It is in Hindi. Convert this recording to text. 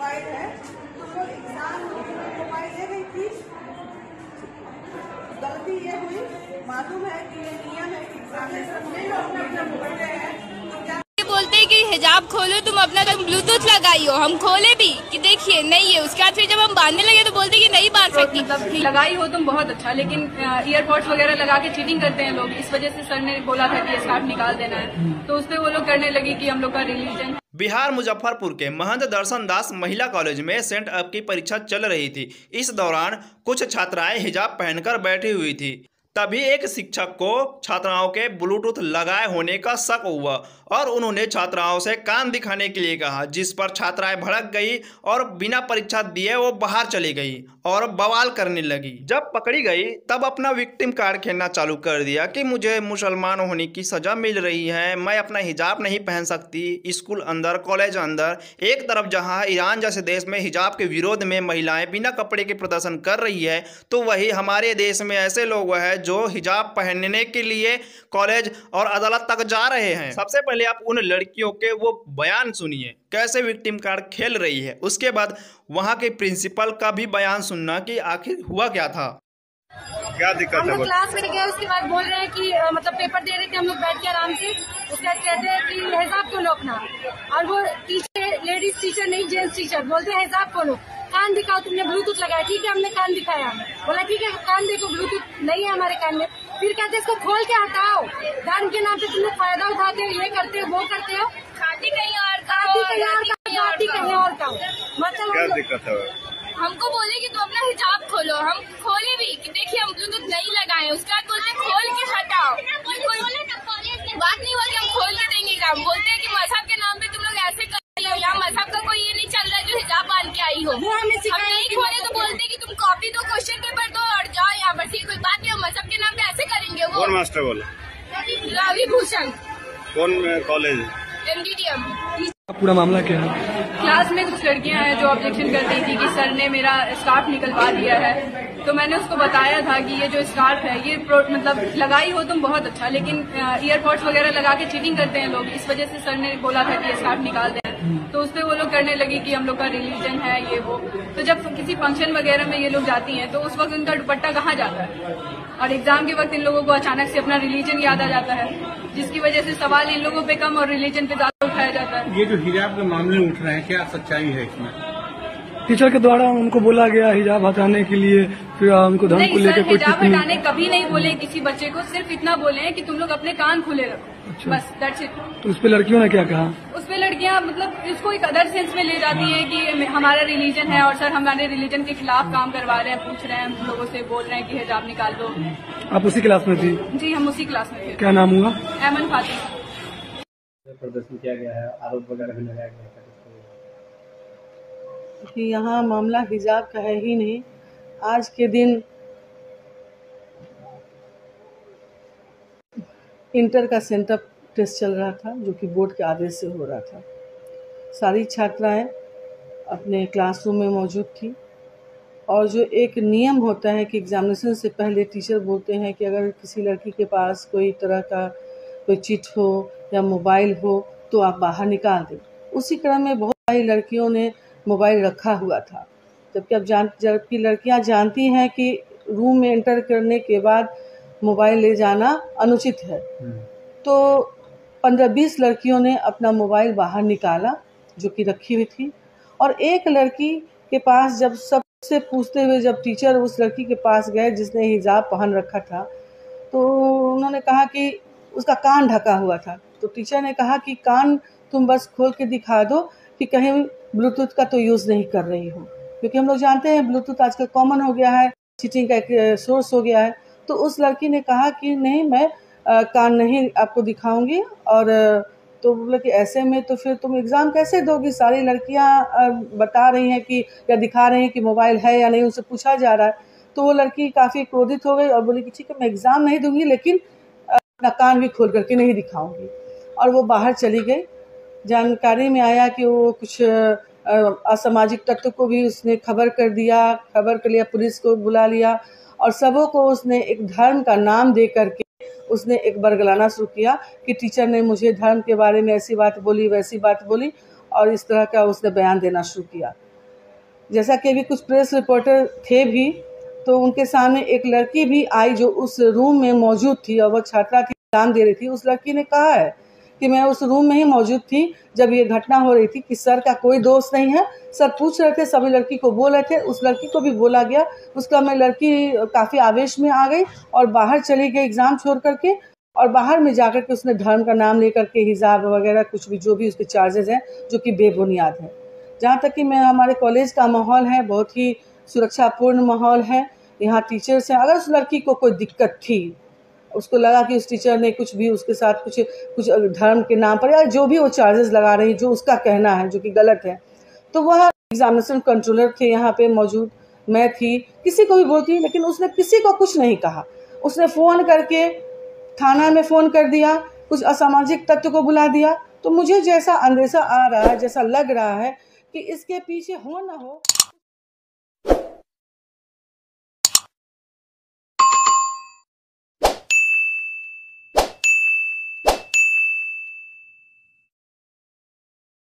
मोबाइल है, तुम लोग एग्जाम में मोबाइल ले गई थी, गलती ये हुई, मालूम है कि ये नियम है कि एग्जामिनेशन में लोग अपना मोबाइल है। बोलते हैं कि हिजाब खोलो, तुम अपना तुम ब्लूटूथ लगाई हो, हम खोले भी कि देखिए नहीं है, उसके बाद फिर जब हम बांधने लगे तो बोलते हैं कि नहीं बांध सकती। मतलब लगाई हो तुम बहुत अच्छा, लेकिन ईयरपोर्ट्स वगैरह लगा के चीटिंग करते हैं लोग। इस वजह से सर ने बोला था कि स्कार्फ निकाल देना है, तो उसपे वो लोग करने लगे कि हम लोग का रिलीजन। बिहार मुजफ्फरपुर के महंत दर्शन दास महिला कॉलेज में सेंट अप की परीक्षा चल रही थी। इस दौरान कुछ छात्राएं हिजाब पहनकर बैठी हुई थी। तभी एक शिक्षक को छात्राओं के ब्लूटूथ लगाए होने का शक हुआ और उन्होंने छात्राओं से कान दिखाने के लिए कहा, जिस पर छात्राएं भड़क गई और बिना परीक्षा दिए वो बाहर चली गई और बवाल करने लगी। जब पकड़ी गई तब अपना विक्टिम कार्ड खेलना चालू कर दिया कि मुझे मुसलमान होने की सजा मिल रही है, मैं अपना हिजाब नहीं पहन सकती। स्कूल अंदर, कॉलेज अंदर, एक तरफ जहां ईरान जैसे देश में हिजाब के विरोध में महिलाएं बिना कपड़े के प्रदर्शन कर रही है, तो वही हमारे देश में ऐसे लोग हैं जो हिजाब पहनने के लिए कॉलेज और अदालत तक जा रहे हैं। सबसे पहले आप उन लड़कियों के वो बयान सुनिए कैसे विक्टिम कार्ड खेल रही है, उसके बाद वहां के प्रिंसिपल का भी बयान सुनना कि आखिर हुआ क्या था, क्या दिक्कत है। हम लोग क्लास में गए, उसके बाद बोल रहे हैं कि मतलब पेपर दे रहे थे हम लोग बैठ के आराम से, उसके बाद कहते हैं कि हिजाब खोलो अपना, और वो टीचर, लेडीज टीचर नहीं जेंट्स टीचर, बोलते हैं हिजाब खोलो, कान दिखाओ, तुमने ब्लूटूथ लगाया। ठीक है, हमने कान दिखाया, बोला ठीक है कान देखो, ब्लूटूथ नहीं है हमारे कान में। फिर कहते इसको खोल के हटाओ, धर्म के नाम पे तुम लोग फायदा उठाते हो, ये करते हो, वो करते हो, खाती कहीं और का, खाती कहीं और का। मतलब क्या दिक्कत है। हमको बोले कि तुम अपना हिजाब खोलो, हम खोले भी कि देखिए हम ब्लूटूथ नहीं लगाए, उसके बाद बोलते खोल के हटाओ। बात नहीं हुआ कि हम खोल के देंगे काम, बोलते हैं कि मजहब के नाम पे तुम लोग ऐसे कर रही हो, यहाँ मजहब का कोई ये नहीं चल रहा है जो हिजाब बांध के आई हो। हम नहीं खोले तो बोलते कि तुम कॉपी दो, क्वेश्चन पेपर दो और जाओ यहाँ पर, कोई बात नहीं, मजहब के नाम पे ऐसे करेंगे। वो कौन मास्टर बोला? रवि भूषण। कौन कॉलेज? MDDM। पूरा मामला क्या है? क्लास में कुछ लड़कियां हैं जो ऑब्जेक्शन कर रही थी कि सर ने मेरा स्कार्फ निकलवा दिया है, तो मैंने उसको बताया था कि ये जो स्कार्फ है ये मतलब लगाई हो तुम बहुत अच्छा, लेकिन ईयरपोर्ट्स वगैरह लगा के चीटिंग करते हैं लोग। इस वजह से सर ने बोला था कि ये स्कार्फ निकाल दें, तो उसपे वो लोग करने लगे कि हम लोग का रिलीजन है ये वो। तो जब किसी फंक्शन वगैरह में ये लोग जाती हैं तो उस वक्त उनका दुपट्टा कहाँ जाता है, और एग्जाम के वक्त इन लोगों को अचानक से अपना रिलीजन याद आ जाता है, जिसकी वजह से सवाल इन लोगों पे कम और रिलीजन पे ज्यादा उठाया जाता है। ये जो हिजाब के मामले उठ रहे हैं, क्या सच्चाई है इसमें? टीचर के द्वारा उनको बोला गया हिजाब हटाने के लिए, फिर उनको धर्म को लेकर कोई हिजाब हटाने कभी नहीं बोले किसी बच्चे को, सिर्फ इतना बोले हैं कि तुम लोग अपने कान खुले रखो। अच्छा। बस दैट्स इट। तो उस पे लड़कियों ने क्या कहा? उस पे लड़कियां मतलब इसको एक अदर सेंस में ले जाती हैं कि हमारा रिलीजन है और सर हमारे रिलीजन के खिलाफ काम करवा रहे हैं, पूछ रहे हैं हम लोगों से, बोल रहे हैं कि हिजाब निकाल दो। आप उसी क्लास में थी? जी हम उसी क्लास में थे। क्या नाम हुआ? ऐमन फातिमा। प्रदर्शन किया गया है, आरोप वगैरह भी लगाया गया है कि यहाँ मामला हिजाब का है ही नहीं। आज के दिन इंटर का सेंटअप टेस्ट चल रहा था, जो कि बोर्ड के आदेश से हो रहा था। सारी छात्राएं अपने क्लासरूम में मौजूद थी, और जो एक नियम होता है कि एग्जामिनेशन से पहले टीचर बोलते हैं कि अगर किसी लड़की के पास कोई तरह का कोई चिट हो या मोबाइल हो तो आप बाहर निकाल दें। उसी क्रम में बहुत सारी लड़कियों ने मोबाइल रखा हुआ था, जबकि लड़कियां जानती हैं कि रूम में एंटर करने के बाद मोबाइल ले जाना अनुचित है। तो 15-20 लड़कियों ने अपना मोबाइल बाहर निकाला जो कि रखी हुई थी, और एक लड़की के पास जब सबसे पूछते हुए जब टीचर उस लड़की के पास गए जिसने हिजाब पहन रखा था, तो उन्होंने कहा कि उसका कान ढका हुआ था। तो टीचर ने कहा कि कान तुम बस खोल के दिखा दो कि कहीं ब्लूटूथ का तो यूज़ नहीं कर रही हो, क्योंकि हम लोग जानते हैं ब्लूटूथ आजकल कॉमन हो गया है, चीटिंग का एक सोर्स हो गया है। तो उस लड़की ने कहा कि नहीं, मैं कान नहीं आपको दिखाऊंगी। और तो बोला कि ऐसे में तो फिर तुम एग्ज़ाम कैसे दोगी? सारी लड़कियां बता रही हैं कि या दिखा रही हैं कि मोबाइल है या नहीं, उनसे पूछा जा रहा है। तो वो लड़की काफ़ी क्रोधित हो गई और बोली कि ठीक है मैं एग्ज़ाम नहीं दूंगी, लेकिन अपना कान भी खोल करके नहीं दिखाऊंगी, और वो बाहर चली गई। जानकारी में आया कि वो कुछ असामाजिक तत्व को भी उसने खबर कर लिया, पुलिस को बुला लिया, और सबों को उसने एक धर्म का नाम दे करके उसने एक बरगलाना शुरू किया कि टीचर ने मुझे धर्म के बारे में ऐसी बात बोली, वैसी बात बोली, और इस तरह का उसने बयान देना शुरू किया। जैसा कि अभी कुछ प्रेस रिपोर्टर थे भी, तो उनके सामने एक लड़की भी आई जो उस रूम में मौजूद थी और वह छात्रा थी, एग्जाम दे रही थी। उस लड़की ने कहा है कि मैं उस रूम में ही मौजूद थी जब ये घटना हो रही थी, कि सर का कोई दोष नहीं है। सर पूछ रहे थे, सभी लड़की को बोल रहे थे, उस लड़की को भी बोला गया। उसका में लड़की काफ़ी आवेश में आ गई और बाहर चली गई एग्ज़ाम छोड़ करके, और बाहर में जाकर के उसने धर्म का नाम लेकर के हिजाब वगैरह कुछ भी जो भी उसके चार्जेस हैं जो कि बेबुनियाद हैं। जहाँ तक कि मैं हमारे कॉलेज का माहौल है बहुत ही सुरक्षापूर्ण माहौल है। यहाँ टीचर्स हैं, अगर उस लड़की को कोई दिक्कत थी, उसको लगा कि उस टीचर ने कुछ भी उसके साथ कुछ धर्म के नाम पर या जो भी वो चार्जेस लगा रही, जो उसका कहना है जो कि गलत है, तो वह एग्जामिनेशन कंट्रोलर थे यहाँ पे मौजूद, मैं थी, किसी को भी बोलती, लेकिन उसने किसी को कुछ नहीं कहा। उसने फ़ोन करके थाना में फ़ोन कर दिया, कुछ असामाजिक तत्व को बुला दिया। तो मुझे जैसा अंदेशा आ रहा है, जैसा लग रहा है कि इसके पीछे हो ना हो